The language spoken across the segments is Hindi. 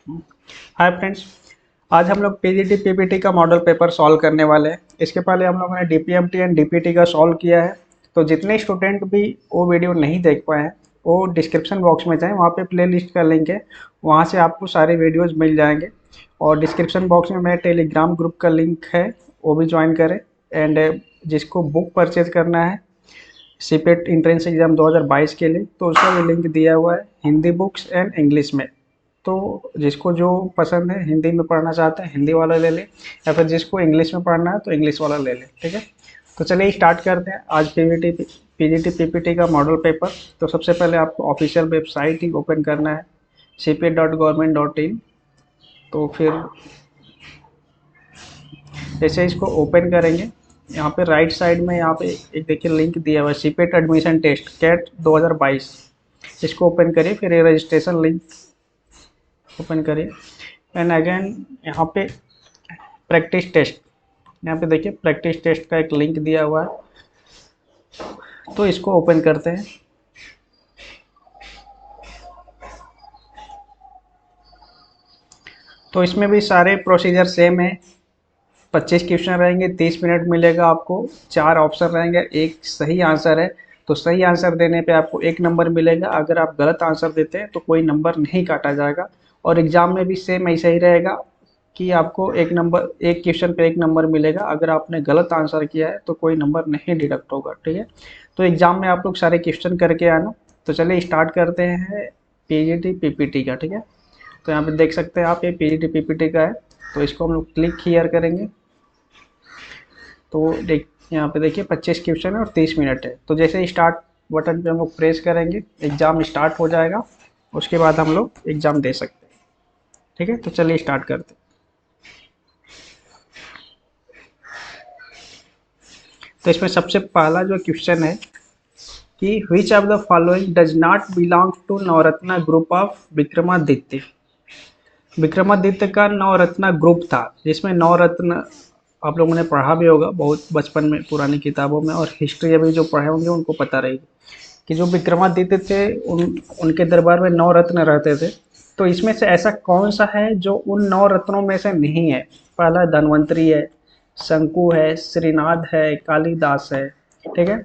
Hi friends. आज हम लोग पीजीटी पीपीटी का मॉडल पेपर सॉल्व करने वाले हैं। इसके पहले हम लोगों ने डीपीएमटी एंड डीपीटी का सॉल्व किया है। तो जितने स्टूडेंट भी वो वीडियो नहीं देख पाए हैं वो डिस्क्रिप्शन बॉक्स में जाएं, वहाँ पे प्लेलिस्ट का लिंक है, वहाँ से आपको सारे वीडियोस मिल जाएंगे। और डिस्क्रिप्शन बॉक्स में मेरे टेलीग्राम ग्रुप का लिंक है, वो भी ज्वाइन करें। एंड जिसको बुक परचेज करना है सीपेट एंट्रेंस एग्ज़ाम 2022 के लिए, तो उसका भी लिंक दिया हुआ है, हिंदी बुक्स एंड इंग्लिश में। तो जिसको जो पसंद है, हिंदी में पढ़ना चाहते हैं हिंदी वाला ले ले, या फिर जिसको इंग्लिश में पढ़ना है तो इंग्लिश वाला ले ले। ठीक है, तो चलिए स्टार्ट करते हैं आज पीजीटी पीपीटी का मॉडल पेपर। तो सबसे पहले आपको ऑफिशियल वेबसाइट ही ओपन करना है, cpet.government.in। तो फिर जैसे इसको ओपन करेंगे, यहाँ पे राइट साइड में यहाँ पे एक देखिए लिंक दिया हुआ है, सीपेट एडमिशन टेस्ट कैट 2022। इसको ओपन करिए, फिर ये रजिस्ट्रेशन लिंक ओपन करिए। एंड अगेन यहाँ पे प्रैक्टिस टेस्ट, यहाँ पे देखिए प्रैक्टिस टेस्ट का एक लिंक दिया हुआ है, तो इसको ओपन करते हैं। तो इसमें भी सारे प्रोसीजर सेम है। 25 क्वेश्चन रहेंगे, 30 मिनट मिलेगा आपको, 4 ऑप्शन रहेंगे, एक सही आंसर है तो सही आंसर देने पे आपको 1 नंबर मिलेगा। अगर आप गलत आंसर देते हैं तो कोई नंबर नहीं काटा जाएगा। और एग्ज़ाम में भी सेम ऐसा ही रहेगा कि आपको 1 क्वेश्चन पे 1 नंबर मिलेगा। अगर आपने गलत आंसर किया है तो कोई नंबर नहीं डिडक्ट होगा। ठीक है, तो एग्ज़ाम में आप लोग सारे क्वेश्चन करके आना। तो चलिए स्टार्ट करते हैं पीजीटी पीपीटी का। ठीक है, तो यहाँ पे देख सकते हैं आप, ये पीजीटी पीपीटी का है। तो इसको हम लोग क्लिक हियर करेंगे। तो देख यहाँ पे देखिए 25 क्वेश्चन है और 30 मिनट है। तो जैसे स्टार्ट बटन पे हम लोग प्रेस करेंगे, एग्ज़ाम स्टार्ट हो जाएगा। उसके बाद हम लोग एग्ज़ाम दे सकते हैं। ठीक है, तो चलिए स्टार्ट करते हैं। तो इसमें सबसे पहला जो क्वेश्चन है कि which of the following does not belong to Navratna group of Vikramaditya. Vikramaditya का नवरत्न ग्रुप था, जिसमें नवरत्न आप लोगों ने पढ़ा भी होगा बहुत बचपन में पुरानी किताबों में, और हिस्ट्री अभी जो पढ़े होंगे उनको पता रहेगी कि जो विक्रमादित्य थे उनके दरबार में 9 रत्न रहते थे। तो इसमें से ऐसा कौन सा है जो उन 9 रत्नों में से नहीं है? पहला धन्वंतरी है, शंकु है, श्रीनाथ है, कालिदास है। ठीक है,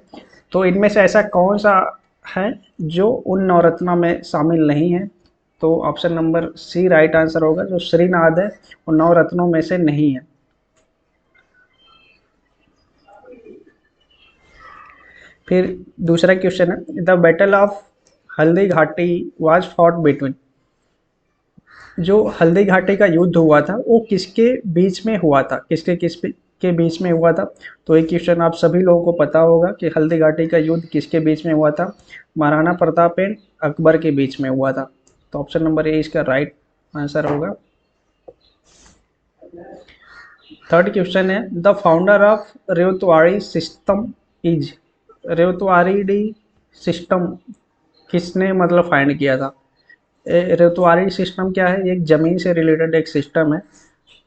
तो इनमें से ऐसा कौन सा है जो उन 9 रत्नों में शामिल नहीं है? तो option number C right answer होगा, जो श्रीनाथ है वो 9 रत्नों में से नहीं है। फिर दूसरा क्वेश्चन है, the battle of Haldi Ghati was fought between. जो हल्दी घाटी का युद्ध हुआ था वो किसके बीच में हुआ था, के बीच में हुआ था? तो ये क्वेश्चन आप सभी लोगों को पता होगा कि हल्दी घाटी का युद्ध किसके बीच में हुआ था? महाराणा प्रताप एंड अकबर के बीच में हुआ था। तो ऑप्शन नंबर ए इसका राइट आंसर होगा। थर्ड क्वेश्चन है, the founder of Ryotwari system is. Ryotwari system किसने मतलब फाइंड किया था? रेवतवाड़ी सिस्टम क्या है? एक जमीन से रिलेटेड एक सिस्टम है।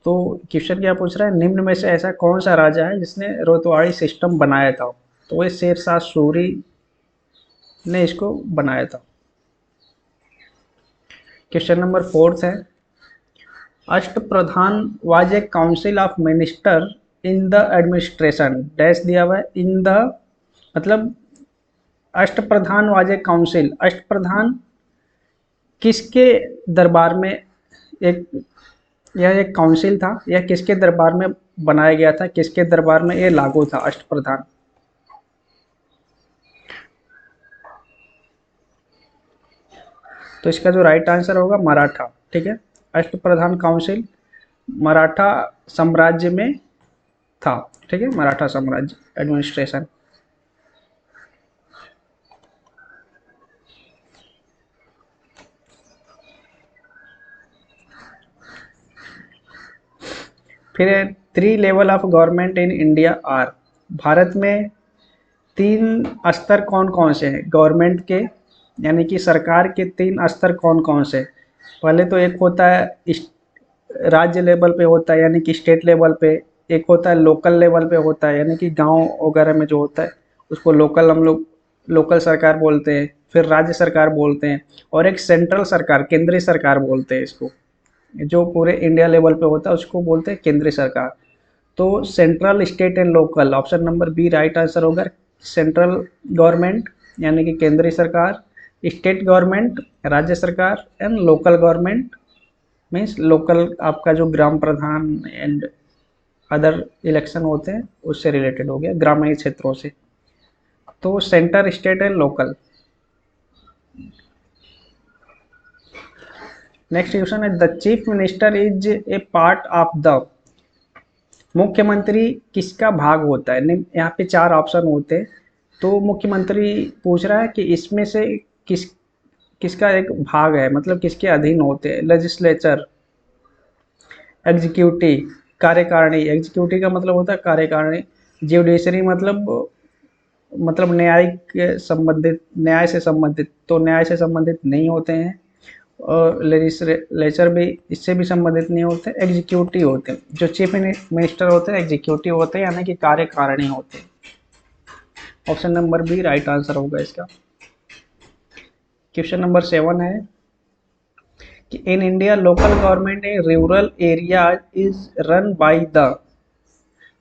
तो क्वेश्चन क्या पूछ रहा है, निम्न में से ऐसा कौन सा राजा है जिसने रेवतवाड़ी सिस्टम बनाया था? तो ये शेरशाह सूरी ने इसको बनाया था। क्वेश्चन नंबर फोर्थ है, Ashtapradhan was a council of minister in the administration dash दिया हुआ है, इन द मतलब अष्टप्रधान वाज ए काउंसिल, अष्टप्रधान किसके दरबार में एक, यह एक काउंसिल था, यह किसके दरबार में बनाया गया था, किसके दरबार में यह लागू था अष्टप्रधान? तो इसका जो राइट आंसर होगा मराठा। ठीक है, अष्टप्रधान काउंसिल मराठा साम्राज्य में था। ठीक है, मराठा साम्राज्य एडमिनिस्ट्रेशन। फिर 3 level of government in India are. Bharat में 3 स्तर कौन कौन से हैं गवर्नमेंट के, यानी कि सरकार के 3 स्तर कौन कौन से? पहले तो एक होता है राज्य लेवल पे होता है, यानी कि स्टेट लेवल पे। एक होता है लोकल लेवल पे होता है, यानी कि गांव वगैरह में जो होता है उसको लोकल, हम लोग लोकल सरकार बोलते हैं। फिर राज्य सरकार बोलते हैं, और एक सेंट्रल सरकार, केंद्रीय सरकार बोलते हैं इसको। जो पूरे इंडिया लेवल पे होता है उसको बोलते हैं केंद्रीय सरकार। तो central, state and local, option number B right answer होगा। सेंट्रल गवर्नमेंट यानी कि केंद्रीय सरकार, स्टेट गवर्नमेंट राज्य सरकार, and local government means local आपका जो ग्राम प्रधान एंड अदर इलेक्शन होते हैं उससे रिलेटेड हो गया, ग्रामीण क्षेत्रों से। तो centre, state and local. Next question है, the chief minister is a part of the, मुख्यमंत्री किसका भाग होता है? यहाँ पे 4 ऑप्शन होते हैं, तो मुख्यमंत्री पूछ रहा है कि इसमें से किसका एक भाग है, मतलब किसके अधीन होते हैं। लेजिस्लेचर, एग्जीक्यूटिव, कार्यकारिणी, एग्जीक्यूटिव का मतलब होता है कार्यकारिणी, ज्यूडिशरी मतलब न्यायिक संबंधित, न्याय से संबंधित, तो न्याय से संबंधित नहीं होते हैं। और लेजिस्लेचर भी इससे भी संबंधित नहीं होते, एग्जीक्यूटिव होते हैं। जो चीफ मिनिस्टर होते हैं एग्जीक्यूटिव होते हैं, यानी कि कार्यकारिणी होते हैं। Option number B right answer होगा इसका। क्वेश्चन नंबर 7 है कि in India local government in rural area is run by the,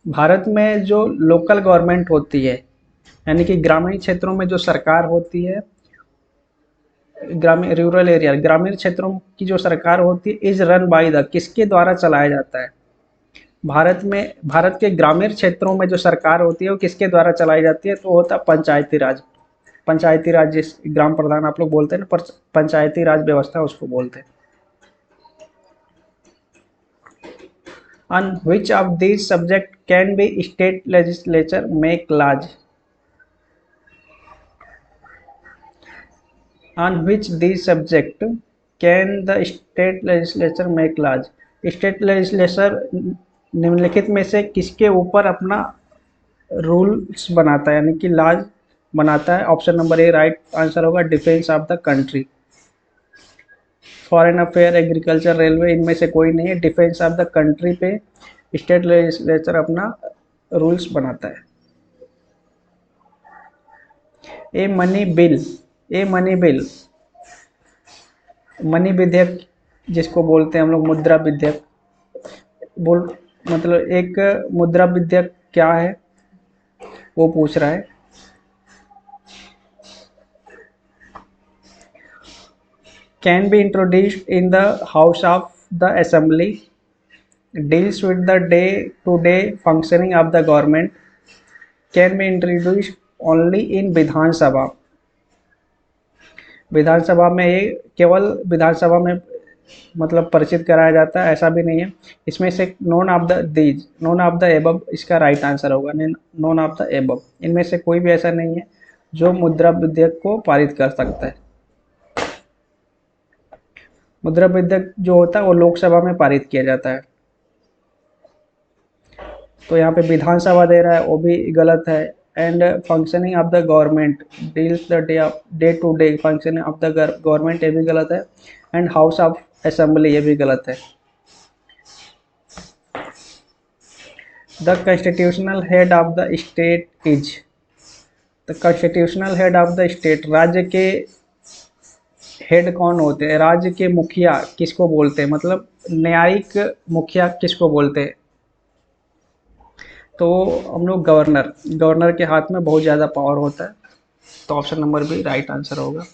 Bharat में जो लोकल गवर्नमेंट होती है यानी कि ग्रामीण क्षेत्रों में जो सरकार होती है, ग्रामीण रूरल एरिया ग्रामीण क्षेत्रों की जो सरकार होती है, इज रन बाय द, किसके द्वारा चलाया जाता है? भारत के ग्रामीण क्षेत्रों में जो सरकार होती है वो किसके द्वारा चलाई जाती है? तो होता है पंचायती राज। पंचायती राज, जिस ग्राम प्रधान आप लोग बोलते हैं ना, पंचायती राज व्यवस्था उसको बोलते हैं। On which of these subject can be state legislature make laws? On which these subject can the state legislature make laws? State legislature निम्नलिखित में से किसके ऊपर अपना रूल्स बनाता है यानी कि लॉज बनाता है? Option number A right answer होगा, defence of the country, foreign affair, agriculture, railway, इनमें से कोई नहीं है। डिफेंस ऑफ द कंट्री पे स्टेट लेजिस्लेचर अपना रूल्स बनाता है। ए मनी बिल, मनी विधेयक जिसको बोलते हैं हम लोग मुद्रा विधेयक, मतलब एक मुद्रा विधेयक क्या है वो पूछ रहा है। Can be introduced in the house of the assembly, deals with the day-to-day functioning of the government, can be introduced only in विधानसभा। विधानसभा में ये केवल विधानसभा में मतलब परिचित कराया जाता है, ऐसा भी नहीं है। इसमें से नॉन ऑफ द एबव इसका राइट आंसर होगा, नॉन ऑफ द एबव, इनमें से कोई भी ऐसा नहीं है जो मुद्रा विधेयक को पारित कर सकता है। मुद्रा विधेयक जो होता है वो लोकसभा में पारित किया जाता है। तो यहाँ पे विधानसभा दे रहा है वो भी गलत है। And functioning of the government, deals the day to day functioning of the government, ये भी गलत है। एंड हाउस ऑफ असेंबली, ये भी गलत है। The constitutional head of the state is, the constitutional head of the state, राज्य के हेड कौन होते हैं? राज्य के मुखिया किसको बोलते हैं, मतलब न्यायिक मुखिया किसको बोलते हैं? तो हम लोग गवर्नर के हाथ में बहुत ज़्यादा पावर होता है। तो option number B right answer होगा।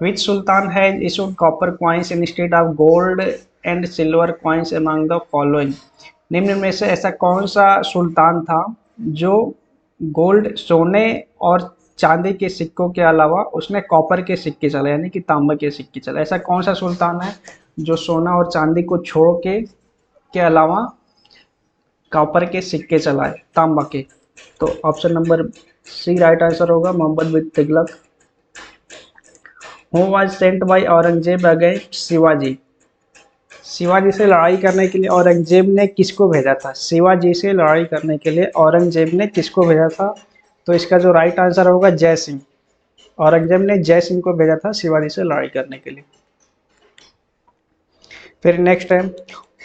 Which sultan has issued copper coins instead of gold and silver coins among the following, निम्न में से ऐसा कौन सा सुल्तान था जो गोल्ड, सोने और चांदी के सिक्कों के अलावा उसने कॉपर के सिक्के चलाए यानी कि तांबे के सिक्के चलाए? ऐसा कौन सा सुल्तान है जो सोना और चांदी को छोड़ के अलावा कॉपर के सिक्के चलाए, तांबा के? तो option number C right answer होगा, Mohammad bin Tughlaq. Who was sent by Aurangzeb against Shivaji, Shivaji से लड़ाई करने के लिए औरंगजेब ने किसको भेजा था? शिवाजी से लड़ाई करने के लिए औरंगजेब ने किसको भेजा था? तो इसका जो राइट आंसर होगा जय सिंह। औरंगजेब ने जय सिंह को भेजा था शिवाजी से लड़ाई करने के लिए। फिर नेक्स्ट है,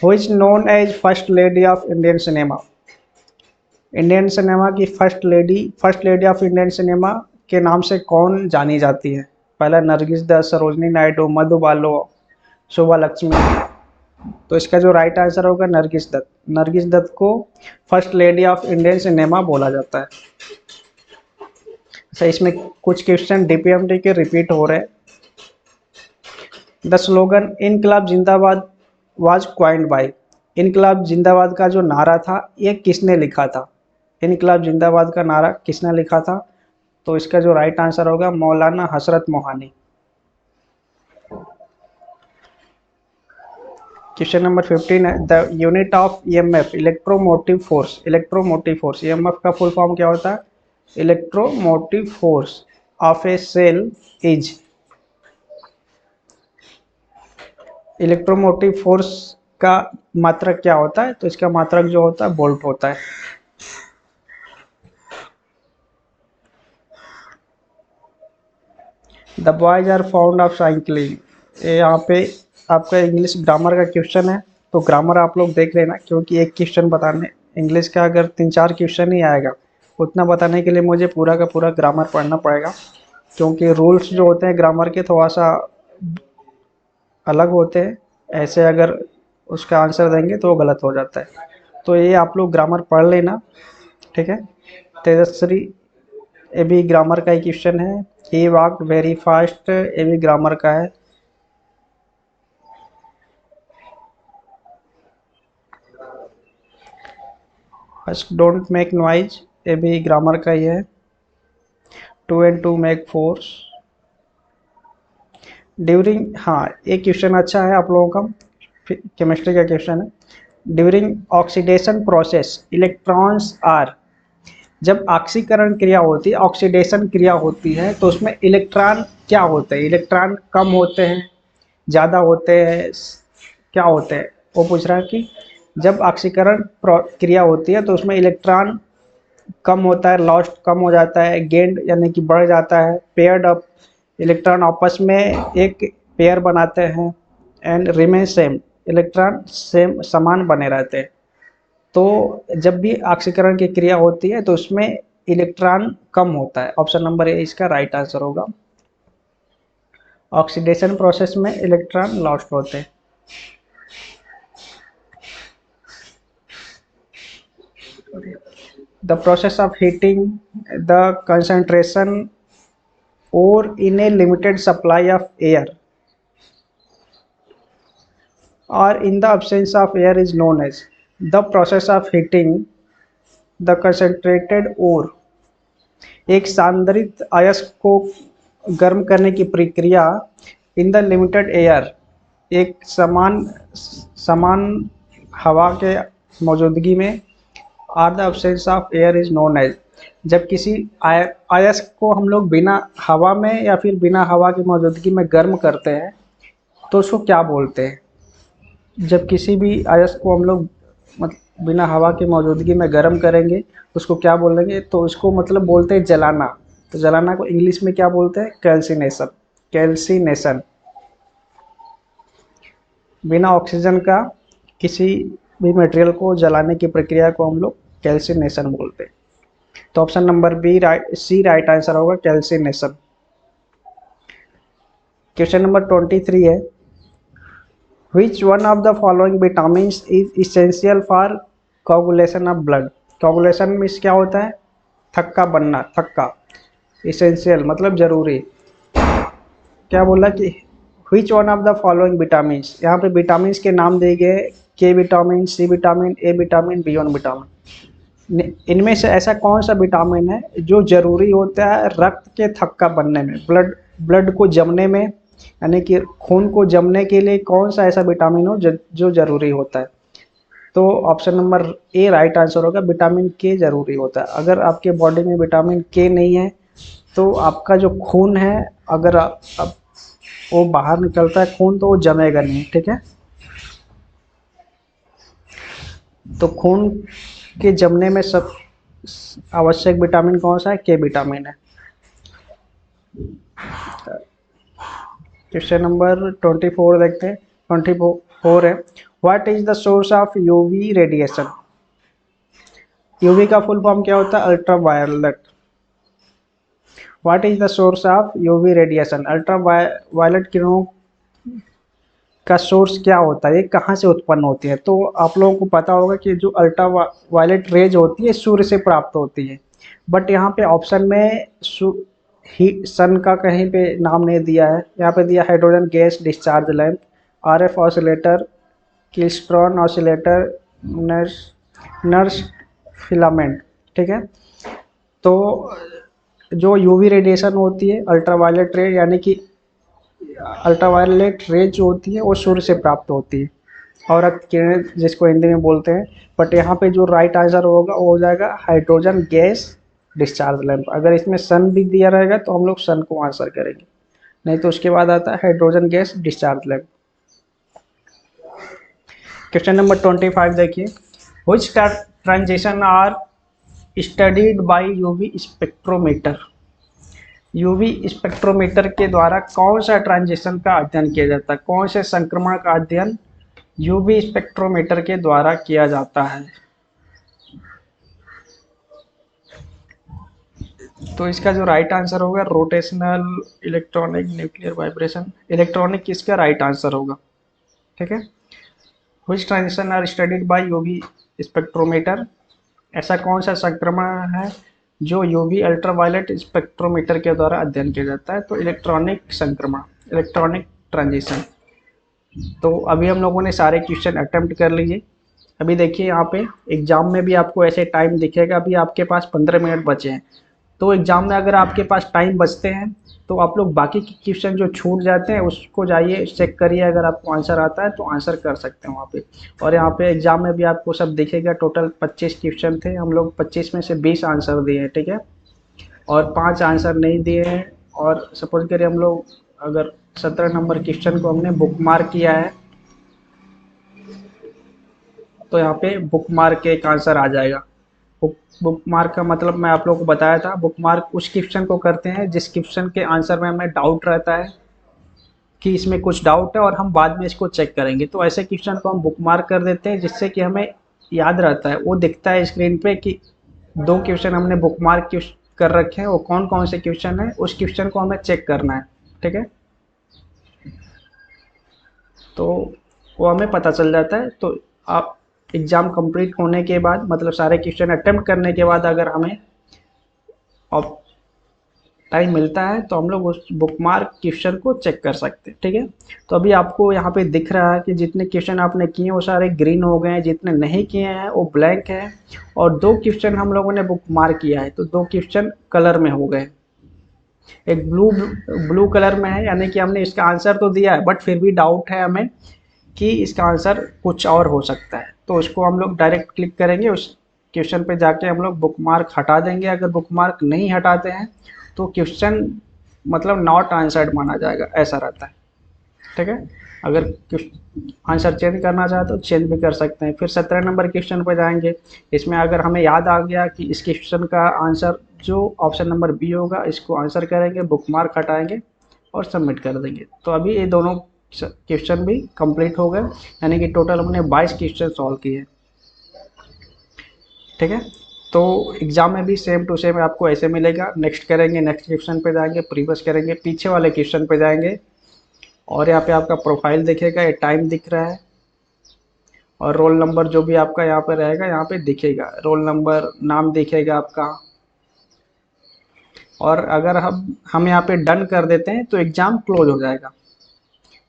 who is known as first lady of Indian cinema, Indian cinema की first lady of Indian cinema के नाम से कौन जानी जाती है? पहला नरगिस दत्त, सरोजनी नायडू, मधु बालो, शोभा लक्ष्मी। तो इसका जो राइट आंसर होगा नरगिस दत्त। नरगिस दत्त को first lady of Indian cinema बोला जाता है। सही, इसमें कुछ क्वेश्चन डीपीएमटी के रिपीट हो रहे हैं। द स्लोगन इनकलाब जिंदाबाद वाज क्वाइंड बाय। इनकलाब जिंदाबाद का जो नारा था ये किसने लिखा था? इनकलाब जिंदाबाद का नारा किसने लिखा था? तो इसका जो राइट आंसर होगा मौलाना हसरत मोहानी। क्वेश्चन नंबर 15 है, the unit of EMF electromotive force. Electromotive force, EMF का फुल फॉर्म क्या होता है? Electromotive force of a cell is. Electromotive force का मात्रक क्या होता है? तो इसका मात्रक जो होता है वोल्ट होता है। The boys are found of cycling. यहाँ पे आपका इंग्लिश ग्रामर का क्वेश्चन है, तो ग्रामर आप लोग देख लेना, क्योंकि एक क्वेश्चन बताने इंग्लिश का अगर 3-4 क्वेश्चन ही आएगा, उतना बताने के लिए मुझे पूरा का पूरा ग्रामर पढ़ना पड़ेगा, क्योंकि रूल्स जो होते हैं ग्रामर के थोड़ा सा अलग होते हैं। ऐसे अगर उसका आंसर देंगे तो वो गलत हो जाता है। तो ये आप लोग ग्रामर पढ़ लेना, ठीक है। तेजस्वी, ये भी ग्रामर का ही क्वेश्चन है। ही वॉक्ड वेरी फास्ट, ये भी ग्रामर का है। फर्स्ट डोंट मेक नॉइज, ये भी ग्रामर का ही है। 2 and 2 मेक 4 ड्यूरिंग। हाँ, एक क्वेश्चन अच्छा है आप लोगों का, केमिस्ट्री का क्वेश्चन है। During oxidation process electrons are. जब ऑक्सीकरण क्रिया होती है, ऑक्सीडेशन क्रिया होती है, तो उसमें इलेक्ट्रॉन क्या होते हैं? इलेक्ट्रॉन कम होते हैं, ज़्यादा होते हैं, क्या होते हैं? वो पूछ रहा है कि जब ऑक्सीकरण क्रिया होती है तो उसमें इलेक्ट्रॉन कम होता है, लॉस्ट कम हो जाता है, गेंड यानी कि बढ़ जाता है, पेयर्ड अप, इलेक्ट्रॉन आपस में एक पेयर बनाते हैं, and remain same, electron same समान बने रहते हैं। तो जब भी ऑक्सीकरण की क्रिया होती है तो उसमें इलेक्ट्रॉन कम होता है। ऑप्शन नंबर ए इसका राइट आंसर होगा। ऑक्सीडेशन प्रोसेस में इलेक्ट्रॉन लॉस्ट होते हैं। The process of heating the concentration ore in a limited supply of air or in the absence of air is known as। the process of heating the concentrated ore। एक सांद्रित अयस्क को गर्म करने की प्रक्रिया इन द लिमिटेड एयर, एक समान हवा के मौजूदगी में, or the absence of air is known as. जब किसी अयस्क को हम लोग बिना हवा में या फिर बिना हवा की मौजूदगी में गर्म करते हैं तो उसको क्या बोलते हैं? जब किसी भी अयस्क को हम लोग बिना हवा की मौजूदगी में गर्म करेंगे उसको क्या बोलेंगे? तो उसको मतलब बोलते हैं जलाना। तो जलाना को इंग्लिश में क्या बोलते हैं? कैल्सिनेशन। कैल्सिनेशन। बिना ऑक्सीजन का किसी भी मटेरियल को जलाने की प्रक्रिया को हम लोग कैल्सिनेशन बोलते हैं। तो option number B C right answer होगा, कैल्सिनेशन। क्वेश्चन नंबर 23 है, which one of the following vitamins is essential for coagulation of blood. Coagulation means क्या होता है? थक्का बनना, थक्का। इसेंशियल मतलब जरूरी। क्या बोला कि which one of the following vitamins, यहाँ पे विटामिन्स के नाम दिए गए, K vitamin, C vitamin, A vitamin, B one vitamin. इनमें से ऐसा कौन सा विटामिन है जो जरूरी होता है रक्त के थक्का बनने में, ब्लड को जमने में, यानी कि खून को जमने के लिए कौन सा ऐसा विटामिन हो जो जरूरी होता है? तो option number A right answer होगा, विटामिन के जरूरी होता है। अगर आपके बॉडी में विटामिन के नहीं है तो आपका जो खून है, अगर वो बाहर निकलता है खून तो वो जमेगा नहीं, ठीक है। तो खून के जमने में सब आवश्यक विटामिन कौन सा है? के विटामिन है। क्वेश्चन नंबर 24 देखते हैं। 24 है, what is the source of UV radiation. UV का फुल फॉर्म क्या होता है? Ultraviolet. What is the source of UV radiation, ultraviolet किरणों का सोर्स क्या होता है, ये कहाँ से उत्पन्न होती है। तो आप लोगों को पता होगा कि जो अल्ट्रा वायलेट रेज होती है सूर्य से प्राप्त होती है, बट यहाँ पे ऑप्शन में सन का कहीं पे नाम नहीं दिया है। यहाँ पे दिया hydrogen gas discharge lamp, RF oscillator, klystron oscillator, nurse nurse filament. ठीक है, तो जो यूवी रेडिएशन होती है अल्ट्रावायलेट रे, यानी कि अल्ट्रावायलेट रेज जो होती है वो सूर्य से प्राप्त होती है, और किरणें जिसको हिंदी में बोलते हैं। बट यहाँ पे जो राइट आंसर होगा वो हो जाएगा हाइड्रोजन गैस डिस्चार्ज लैंप। अगर इसमें सन भी दिया रहेगा तो हम लोग सन को आंसर करेंगे, नहीं तो उसके बाद आता है hydrogen gas discharge lamp. Question number 25 देखिए, which transition are studied by UV spectrometer. UV spectrometer के द्वारा कौन सा ट्रांजिशन का अध्ययन किया जाता है, कौन से संक्रमण का अध्ययन यूवी स्पेक्ट्रोमीटर के द्वारा किया जाता है। तो इसका जो राइट आंसर होगा rotational electronic nuclear vibration. Electronic किसका राइट आंसर होगा। ठीक है, which transition are studied by UV spectrometer, ऐसा कौन सा संक्रमण है जो यूवी अल्ट्रावायलेट स्पेक्ट्रोमीटर के द्वारा अध्ययन किया जाता है। तो इलेक्ट्रॉनिक संक्रमण, इलेक्ट्रॉनिक ट्रांजिशन। तो अभी हम लोगों ने सारे क्वेश्चन अटेम्प्ट कर लिए। अभी देखिए यहाँ पे एग्जाम में भी आपको ऐसे टाइम दिखेगा, अभी आपके पास 15 मिनट बचे हैं। तो एग्जाम में अगर आपके पास टाइम बचते हैं तो आप लोग बाकी के क्वेश्चन जो छूट जाते हैं उसको जाइए चेक करिए, अगर आपको आंसर आता है तो आंसर कर सकते हैं वहाँ पे। और यहाँ पे एग्जाम में भी आपको सब दिखेगा, टोटल 25 क्वेश्चन थे, हम लोग 25 में से 20 आंसर दिए हैं। ठीक है, और 5 आंसर नहीं दिए हैं। और सपोज करिए हम लोग अगर 17 नंबर क्वेश्चन को हमने बुक मार्क किया है तो यहाँ पे बुक मार्क के एक आंसर आ जाएगा। बुक मार्क का मतलब मैं आप लोगों को बताया था, बुक मार्क उस क्वेश्चन को करते हैं जिस क्वेश्चन के आंसर में हमें डाउट रहता है कि इसमें कुछ डाउट है और हम बाद में इसको चेक करेंगे। तो ऐसे क्वेश्चन को हम बुक मार्क कर देते हैं जिससे कि हमें याद रहता है, वो दिखता है स्क्रीन पे कि 2 क्वेश्चन हमने बुक मार्क कर रखे हैं, वो कौन कौन से क्वेश्चन है, उस क्वेश्चन को हमें चेक करना है। ठीक है, तो वो हमें पता चल जाता है। तो आप एग्ज़ाम कंप्लीट होने के बाद, मतलब सारे क्वेश्चन अटेम्प्ट करने के बाद अगर हमें अब टाइम मिलता है तो हम लोग उस बुक मार्क क्वेश्चन को चेक कर सकते हैं। ठीक है, तो अभी आपको यहाँ पे दिख रहा है कि जितने क्वेश्चन आपने किए वो सारे ग्रीन हो गए हैं, जितने नहीं किए हैं वो ब्लैंक है, और 2 क्वेश्चन हम लोगों ने बुक मार्क किया है तो 2 क्वेश्चन कलर में हो गए। एक ब्लू कलर में है, यानी कि हमने इसका आंसर तो दिया है बट फिर भी डाउट है हमें कि इसका आंसर कुछ और हो सकता है, तो उसको हम लोग डायरेक्ट क्लिक करेंगे, उस क्वेश्चन पे जाके हम लोग बुक मार्क हटा देंगे। अगर बुक मार्क नहीं हटाते हैं तो क्वेश्चन मतलब नॉट आंसर्ड माना जाएगा, ऐसा रहता है। ठीक है, अगर आंसर चेंज करना चाहे तो चेंज भी कर सकते हैं। फिर 17 नंबर क्वेश्चन पर जाएंगे, इसमें अगर हमें याद आ गया कि इस क्वेश्चन का आंसर जो ऑप्शन नंबर बी होगा, इसको आंसर करेंगे, बुक मार्क हटाएंगे और सबमिट कर देंगे। तो अभी ये दोनों क्वेश्चन भी कंप्लीट हो गए, यानी कि टोटल हमने 22 क्वेश्चन सॉल्व किए। ठीक है, तो एग्जाम में भी सेम टू सेम आपको ऐसे मिलेगा। नेक्स्ट करेंगे, नेक्स्ट क्वेश्चन पे जाएंगे, प्रीवियस करेंगे, पीछे वाले क्वेश्चन पे जाएंगे, और यहाँ पे आपका प्रोफाइल दिखेगा, ये टाइम दिख रहा है, और रोल नंबर जो भी आपका यहाँ पे रहेगा यहाँ पे दिखेगा, रोल नंबर, नाम दिखेगा आपका। और अगर हम यहाँ पे डन कर देते हैं तो एग्ज़ाम क्लोज हो जाएगा।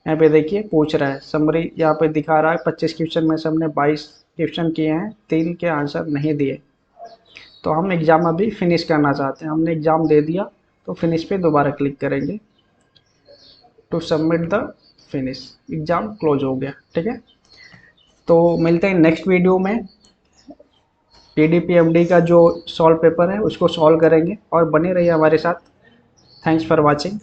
यहाँ पे देखिए पूछ रहा है समरी, यहाँ पे दिखा रहा है 25 क्वेश्चन में से हमने 22 क्वेश्चन किए हैं, 3 के आंसर नहीं दिए, तो हम एग्ज़ाम अभी फिनिश करना चाहते हैं। हमने एग्ज़ाम दे दिया तो फिनिश पे दोबारा क्लिक करेंगे, to submit the finish, exam close हो गया। ठीक है, तो मिलते हैं नेक्स्ट वीडियो में, PDP-MD का जो सॉल्व पेपर है उसको सॉल्व करेंगे, और बने रहिए हमारे साथ। Thanks for watching.